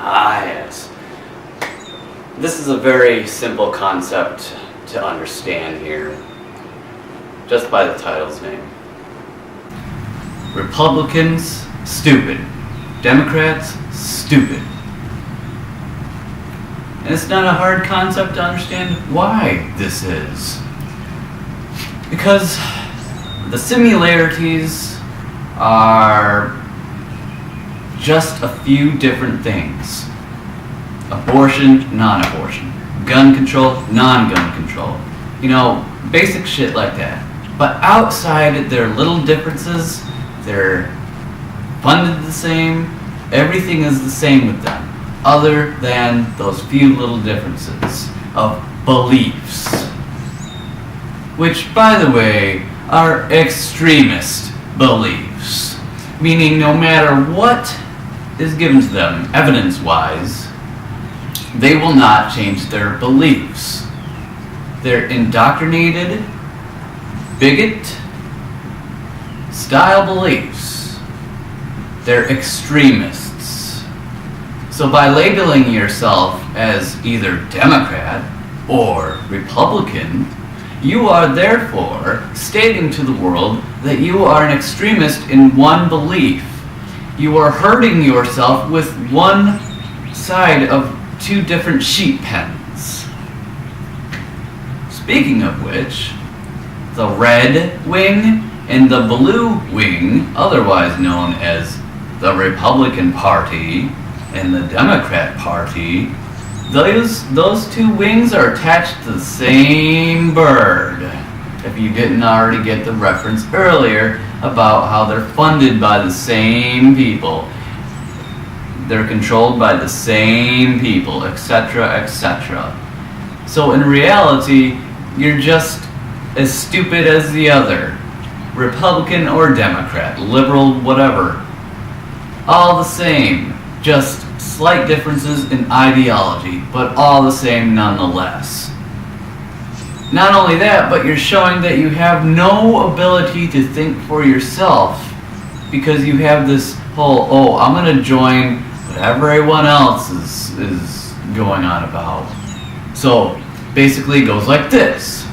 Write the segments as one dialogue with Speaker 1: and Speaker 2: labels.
Speaker 1: Ah, yes. This is a very simple concept to understand here, just by the title's name. Republicans, stupid. Democrats, stupid. And it's not a hard concept to understand why this is. Because the similarities are just a few different things. Abortion, non-abortion. Gun control, non-gun control. Basic shit like that. But outside their little differences, they're funded the same. Everything is the same with them, other than those few little differences of beliefs. Which, by the way, are extremist beliefs. Meaning no matter what is given to them, evidence-wise, they will not change their beliefs. They're indoctrinated, bigot, style beliefs. They're extremists. So by labeling yourself as either Democrat or Republican, you are therefore stating to the world that you are an extremist in one belief. You are hurting yourself with one side of two different sheep pens. Speaking of which, the red wing and the blue wing, otherwise known as the Republican Party and the Democrat Party, those two wings are attached to the same bird. If you didn't already get the reference earlier about how they're funded by the same people, they're controlled by the same people, etc., etc. So in reality, you're just as stupid as the other. Republican or Democrat, liberal, whatever. All the same, just slight differences in ideology, but all the same nonetheless. Not only that, but you're showing that you have no ability to think for yourself because you have this whole, I'm going to join whatever everyone else is going on about. So basically it goes like this.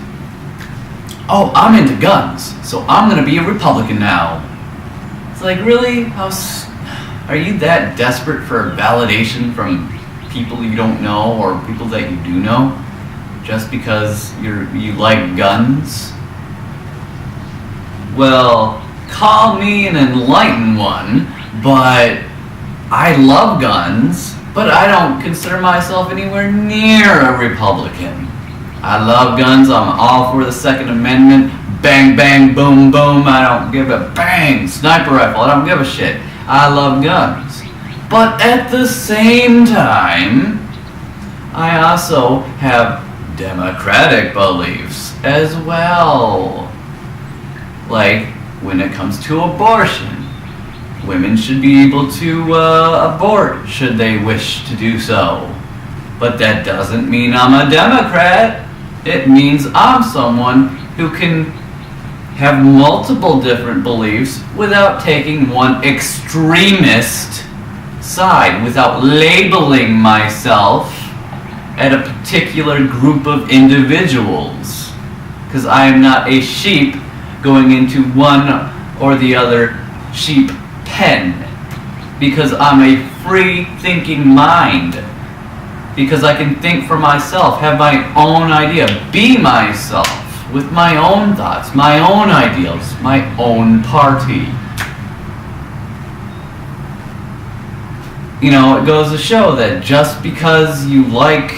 Speaker 1: I'm into guns, so I'm going to be a Republican now. It's like, really? Are you that desperate for validation from people you don't know or people that you do know? Just because you like guns? Well, call me an enlightened one, but I love guns, but I don't consider myself anywhere near a Republican. I love guns, I'm all for the Second Amendment, bang, bang, boom, boom, I don't give a bang, sniper rifle, I don't give a shit. I love guns. But at the same time, I also have democratic beliefs as well. Like, when it comes to abortion, women should be able to abort should they wish to do so. But that doesn't mean I'm a Democrat. It means I'm someone who can have multiple different beliefs without taking one extremist side, without labeling myself at a particular group of individuals. Because I am not a sheep going into one or the other sheep pen. Because I'm a free thinking mind. Because I can think for myself, have my own idea, be myself. With my own thoughts, my own ideals, my own party. It goes to show that just because you like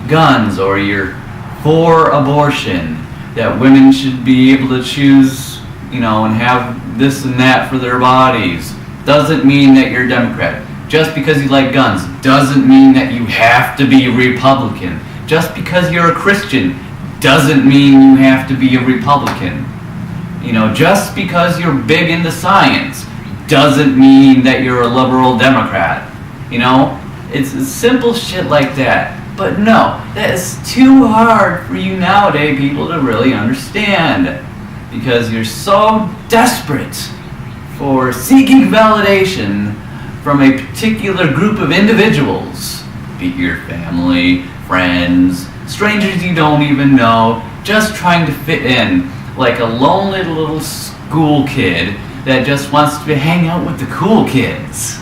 Speaker 1: guns or you're for abortion, that women should be able to choose, and have this and that for their bodies, doesn't mean that you're a Democrat. Just because you like guns doesn't mean that you have to be a Republican. Just because you're a Christian doesn't mean you have to be a Republican. Just because you're big into science doesn't mean that you're a liberal Democrat. It's simple shit like that. But no, that is too hard for you nowadays people to really understand. Because you're so desperate for seeking validation from a particular group of individuals, be it your family, friends, strangers you don't even know, just trying to fit in, like a lonely little school kid that just wants to hang out with the cool kids.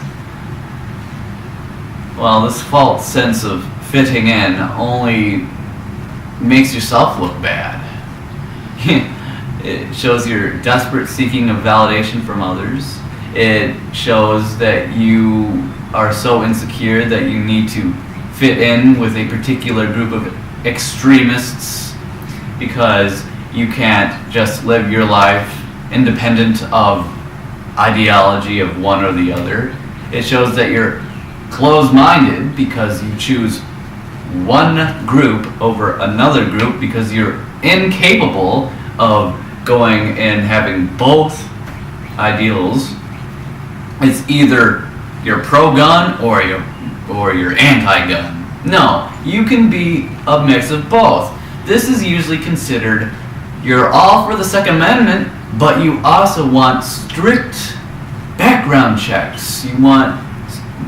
Speaker 1: Well, this false sense of fitting in only makes yourself look bad. It shows your desperate seeking of validation from others. It shows that you are so insecure that you need to fit in with a particular group of extremists because you can't just live your life independent of ideology of one or the other. It shows that you're closed-minded because you choose one group over another group because you're incapable of going and having both ideals. It's either you're pro-gun or you're anti-gun. No, you can be a mix of both. This is usually considered you're all for the Second Amendment, but you also want strict background checks. You want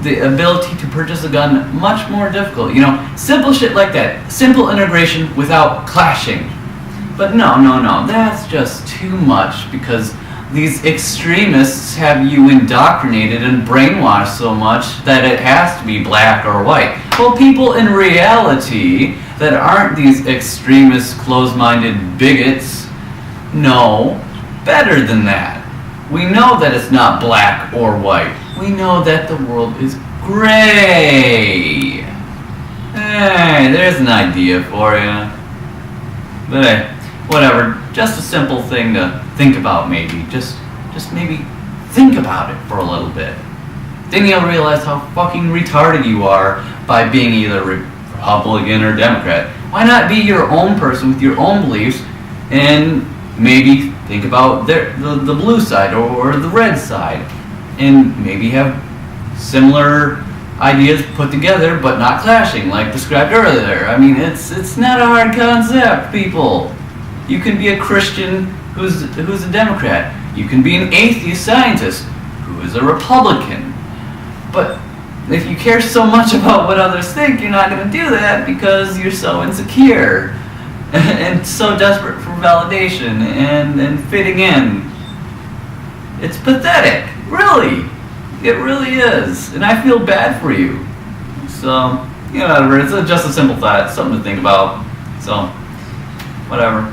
Speaker 1: the ability to purchase a gun much more difficult. You know, simple shit like that. Simple integration without clashing. But no, that's just too much because these extremists have you indoctrinated and brainwashed so much that it has to be black or white. Well, people in reality that aren't these extremist, closed-minded bigots know better than that. We know that it's not black or white. We know that the world is gray. Hey, there's an idea for you. But hey, whatever. Just a simple thing to think about maybe. Just maybe think about it for a little bit. Then you'll realize how fucking retarded you are by being either Republican or Democrat. Why not be your own person with your own beliefs and maybe think about the blue side or the red side and maybe have similar ideas put together but not clashing like described earlier. I mean, it's not a hard concept, people. You can be a Christian who's a Democrat. You can be an atheist scientist who is a Republican. But if you care so much about what others think, you're not going to do that because you're so insecure and so desperate for validation and fitting in. It's pathetic. Really. It really is. And I feel bad for you. So, whatever. It's just a simple thought. Something to think about. So, whatever.